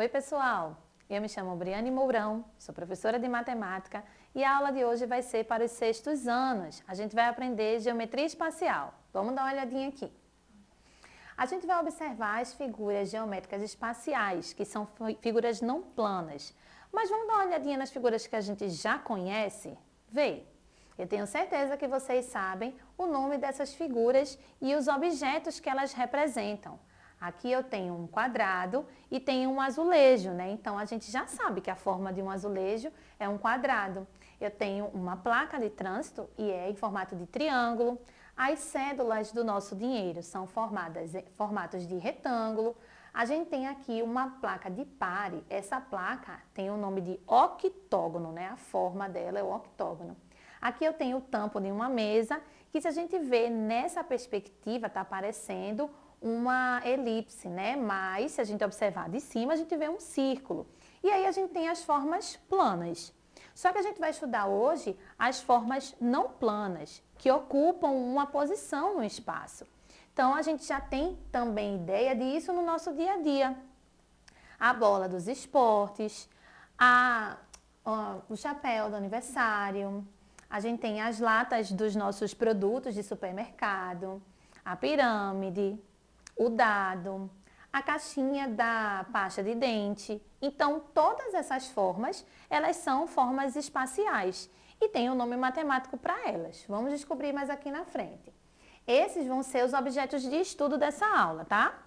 Oi pessoal, eu me chamo Briane Mourão, sou professora de matemática e a aula de hoje vai ser para os sextos anos. A gente vai aprender geometria espacial. Vamos dar uma olhadinha aqui. A gente vai observar as figuras geométricas espaciais, que são figuras não planas. Mas vamos dar uma olhadinha nas figuras que a gente já conhece? Vê! Eu tenho certeza que vocês sabem o nome dessas figuras e os objetos que elas representam. Aqui eu tenho um quadrado e tenho um azulejo, né? Então, a gente já sabe que a forma de um azulejo é um quadrado. Eu tenho uma placa de trânsito e é em formato de triângulo. As cédulas do nosso dinheiro são formatos de retângulo. A gente tem aqui uma placa de pare. Essa placa tem o nome de octógono, né? A forma dela é o octógono. Aqui eu tenho o tampo de uma mesa, que se a gente vê nessa perspectiva, está parecendo uma elipse, né? Mas se a gente observar de cima, a gente vê um círculo. E aí a gente tem as formas planas. Só que a gente vai estudar hoje as formas não planas, que ocupam uma posição no espaço. Então, a gente já tem também ideia disso no nosso dia a dia. A bola dos esportes, o chapéu do aniversário, a gente tem as latas dos nossos produtos de supermercado, a pirâmide, o dado, a caixinha da pasta de dente. Então, todas essas formas, elas são formas espaciais e tem um nome matemático para elas. Vamos descobrir mais aqui na frente. Esses vão ser os objetos de estudo dessa aula, tá?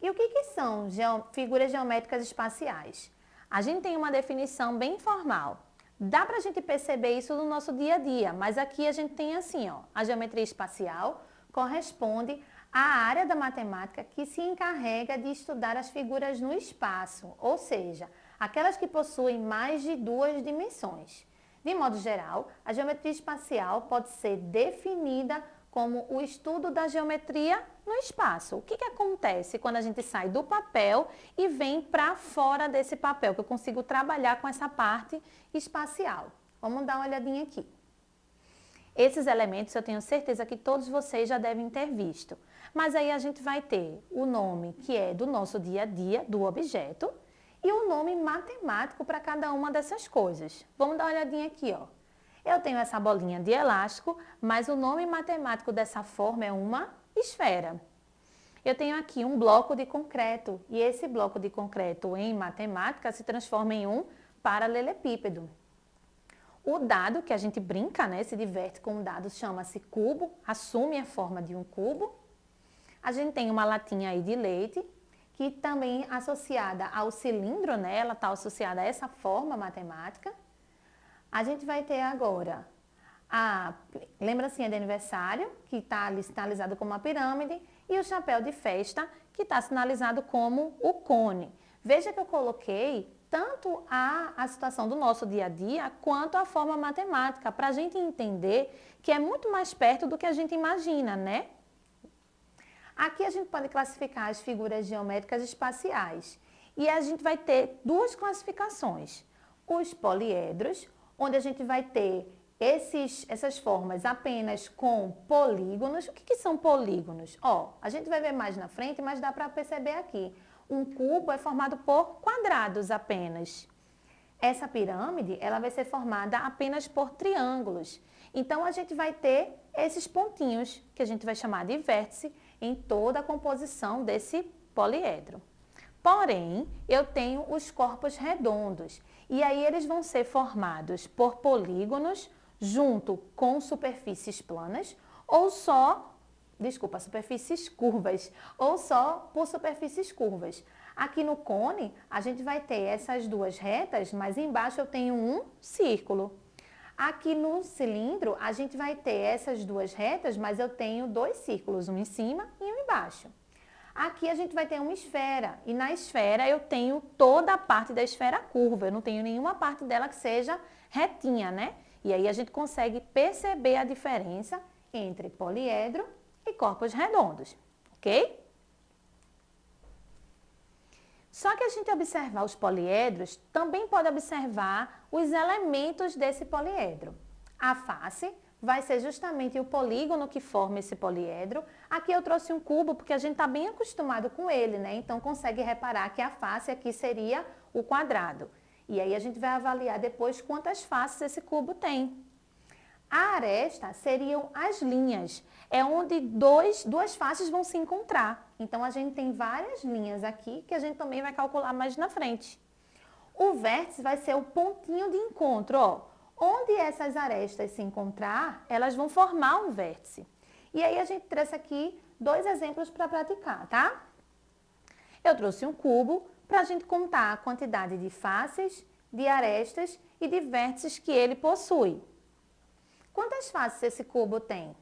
E o que são figuras geométricas espaciais? A gente tem uma definição bem formal. Dá para a gente perceber isso no nosso dia a dia, mas aqui a gente tem assim, ó, a geometria espacial corresponde à área da matemática que se encarrega de estudar as figuras no espaço, ou seja, aquelas que possuem mais de duas dimensões. De modo geral, a geometria espacial pode ser definida como o estudo da geometria no espaço. O que acontece quando a gente sai do papel e vem para fora desse papel, que eu consigo trabalhar com essa parte espacial? Vamos dar uma olhadinha aqui. Esses elementos eu tenho certeza que todos vocês já devem ter visto. Mas aí a gente vai ter o nome que é do nosso dia a dia, do objeto, e o nome matemático para cada uma dessas coisas. Vamos dar uma olhadinha aqui, ó. Eu tenho essa bolinha de elástico, mas o nome matemático dessa forma é uma esfera. Eu tenho aqui um bloco de concreto, e esse bloco de concreto em matemática se transforma em um paralelepípedo. O dado, que a gente brinca, né, se diverte com o dado, chama-se cubo, assume a forma de um cubo. A gente tem uma latinha aí de leite, que também é associada ao cilindro, né, ela está associada a essa forma matemática. A gente vai ter agora a lembrancinha de aniversário, que está ali sinalizado como uma pirâmide, e o chapéu de festa, que está sinalizado como o cone. Veja que eu coloquei tanto a situação do nosso dia a dia, quanto a forma matemática, para a gente entender que é muito mais perto do que a gente imagina, né? Aqui a gente pode classificar as figuras geométricas espaciais. E a gente vai ter duas classificações. Os poliedros, onde a gente vai ter essas formas apenas com polígonos. O que são polígonos? Ó, a gente vai ver mais na frente, mas dá para perceber aqui. Um cubo é formado por quadrados apenas. Essa pirâmide, ela vai ser formada apenas por triângulos. Então, a gente vai ter esses pontinhos, que a gente vai chamar de vértice, em toda a composição desse poliedro. Porém, eu tenho os corpos redondos. E aí, eles vão ser formados por polígonos, junto com superfícies planas, ou só superfícies curvas, ou só por superfícies curvas. Aqui no cone, a gente vai ter essas duas retas, mas embaixo eu tenho um círculo. Aqui no cilindro, a gente vai ter essas duas retas, mas eu tenho dois círculos, um em cima e um embaixo. Aqui a gente vai ter uma esfera, e na esfera eu tenho toda a parte da esfera curva, eu não tenho nenhuma parte dela que seja retinha, né? E aí a gente consegue perceber a diferença entre poliedro e corpos redondos, ok? Só que a gente observar os poliedros, também pode observar os elementos desse poliedro. A face vai ser justamente o polígono que forma esse poliedro. Aqui eu trouxe um cubo porque a gente está bem acostumado com ele, né? Então consegue reparar que a face aqui seria o quadrado. E aí a gente vai avaliar depois quantas faces esse cubo tem. A aresta seriam as linhas, é onde duas faces vão se encontrar. Então, a gente tem várias linhas aqui que a gente também vai calcular mais na frente. O vértice vai ser o pontinho de encontro, ó. Onde essas arestas se encontrar, elas vão formar um vértice. E aí, a gente trouxe aqui 2 exemplos para praticar, tá? Eu trouxe um cubo para a gente contar a quantidade de faces, de arestas e de vértices que ele possui. Quantas faces esse cubo tem?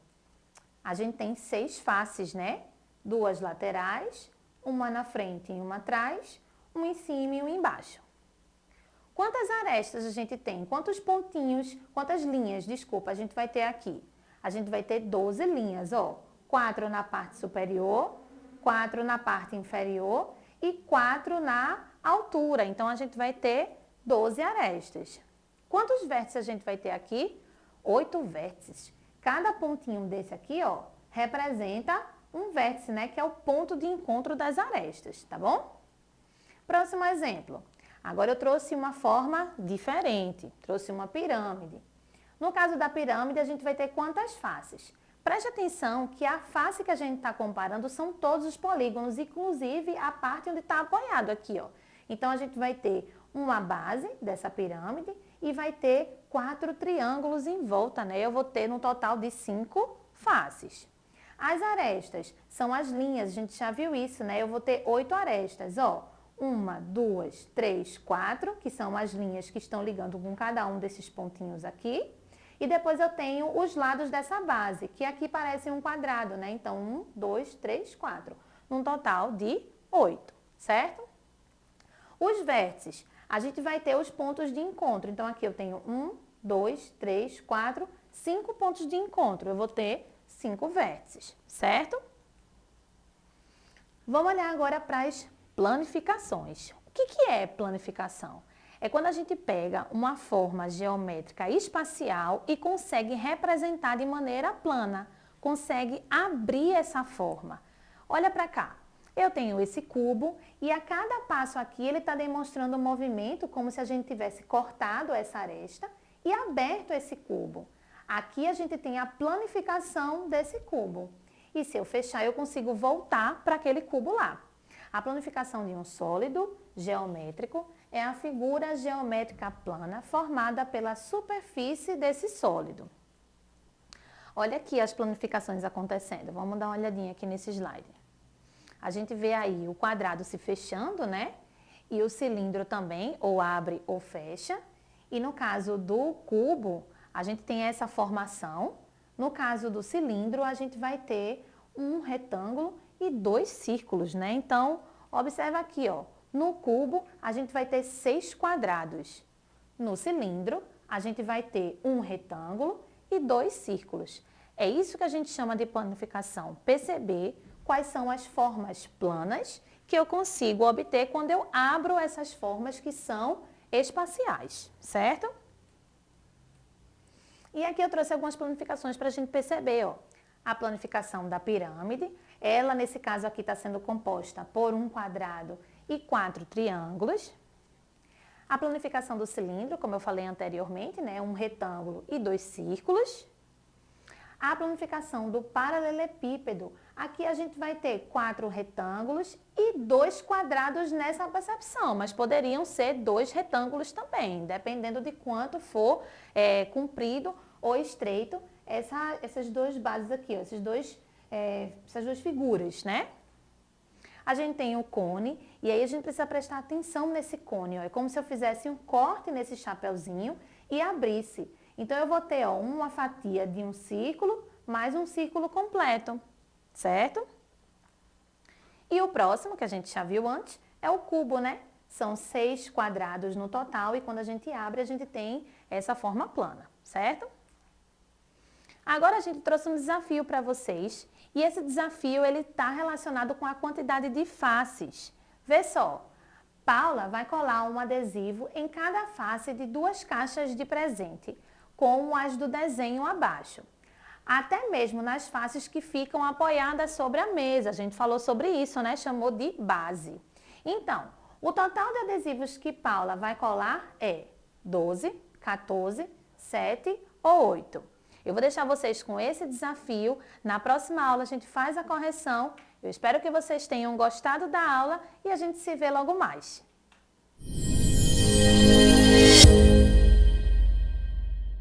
A gente tem 6 faces, né? 2 laterais, uma na frente e uma atrás, uma em cima e uma embaixo. Quantas arestas a gente tem? Quantos pontinhos, quantas linhas, desculpa, a gente vai ter aqui? A gente vai ter 12 linhas, ó. 4 na parte superior, 4 na parte inferior e 4 na altura. Então, a gente vai ter 12 arestas. Quantos vértices a gente vai ter aqui? 8 vértices. Cada pontinho desse aqui, ó, representa um vértice, né? Que é o ponto de encontro das arestas, tá bom? Próximo exemplo. Agora eu trouxe uma forma diferente. Trouxe uma pirâmide. No caso da pirâmide, a gente vai ter quantas faces? Preste atenção que a face que a gente está comparando são todos os polígonos, inclusive a parte onde está apoiado aqui, ó. Então, a gente vai ter uma base dessa pirâmide e vai ter 4 triângulos em volta, né? Eu vou ter no total de 5 faces. As arestas são as linhas, a gente já viu isso, né? Eu vou ter 8 arestas, ó. 1, 2, 3, 4, que são as linhas que estão ligando com cada um desses pontinhos aqui. E depois eu tenho os lados dessa base, que aqui parecem um quadrado, né? Então, 1, 2, 3, 4. Num total de 8, certo? Os vértices, a gente vai ter os pontos de encontro. Então, aqui eu tenho 1, 2, 3, 4, 5 pontos de encontro. Eu vou ter 5 vértices, certo? Vamos olhar agora para as planificações. O que é planificação? É quando a gente pega uma forma geométrica espacial e consegue representar de maneira plana, consegue abrir essa forma. Olha para cá. Eu tenho esse cubo e a cada passo aqui ele está demonstrando um movimento como se a gente tivesse cortado essa aresta e aberto esse cubo. Aqui a gente tem a planificação desse cubo. E se eu fechar, eu consigo voltar para aquele cubo lá. A planificação de um sólido geométrico é a figura geométrica plana formada pela superfície desse sólido. Olha aqui as planificações acontecendo. Vamos dar uma olhadinha aqui nesse slide. A gente vê aí o quadrado se fechando, né? E o cilindro também, ou abre ou fecha. E no caso do cubo, a gente tem essa formação. No caso do cilindro, a gente vai ter um retângulo e 2 círculos, né? Então, observa aqui, ó. No cubo, a gente vai ter 6 quadrados. No cilindro, a gente vai ter um retângulo e 2 círculos. É isso que a gente chama de planificação. Perceber quais são as formas planas que eu consigo obter quando eu abro essas formas que são espaciais, certo? E aqui eu trouxe algumas planificações para a gente perceber, ó. A planificação da pirâmide, ela nesse caso aqui está sendo composta por um quadrado e 4 triângulos. A planificação do cilindro, como eu falei anteriormente, né, um retângulo e 2 círculos. A planificação do paralelepípedo, aqui a gente vai ter 4 retângulos e 2 quadrados nessa percepção, mas poderiam ser 2 retângulos também, dependendo de quanto for comprido ou estreito essas 2 bases aqui, ó, essas duas figuras, né? A gente tem o cone, e aí a gente precisa prestar atenção nesse cone, ó. É como se eu fizesse um corte nesse chapeuzinho e abrisse. Então, eu vou ter, ó, uma fatia de um círculo, mais um círculo completo, certo? E o próximo, que a gente já viu antes, é o cubo, né? São 6 quadrados no total, e quando a gente abre, a gente tem essa forma plana, certo? Agora, a gente trouxe um desafio para vocês, e esse desafio ele está relacionado com a quantidade de faces. Vê só, Paula vai colar um adesivo em cada face de 2 caixas de presente. como as do desenho abaixo. Até mesmo nas faces que ficam apoiadas sobre a mesa. A gente falou sobre isso, né? Chamou de base. Então, o total de adesivos que Paula vai colar é 12, 14, 7 ou 8. Eu vou deixar vocês com esse desafio. Na próxima aula a gente faz a correção. Eu espero que vocês tenham gostado da aula e a gente se vê logo mais.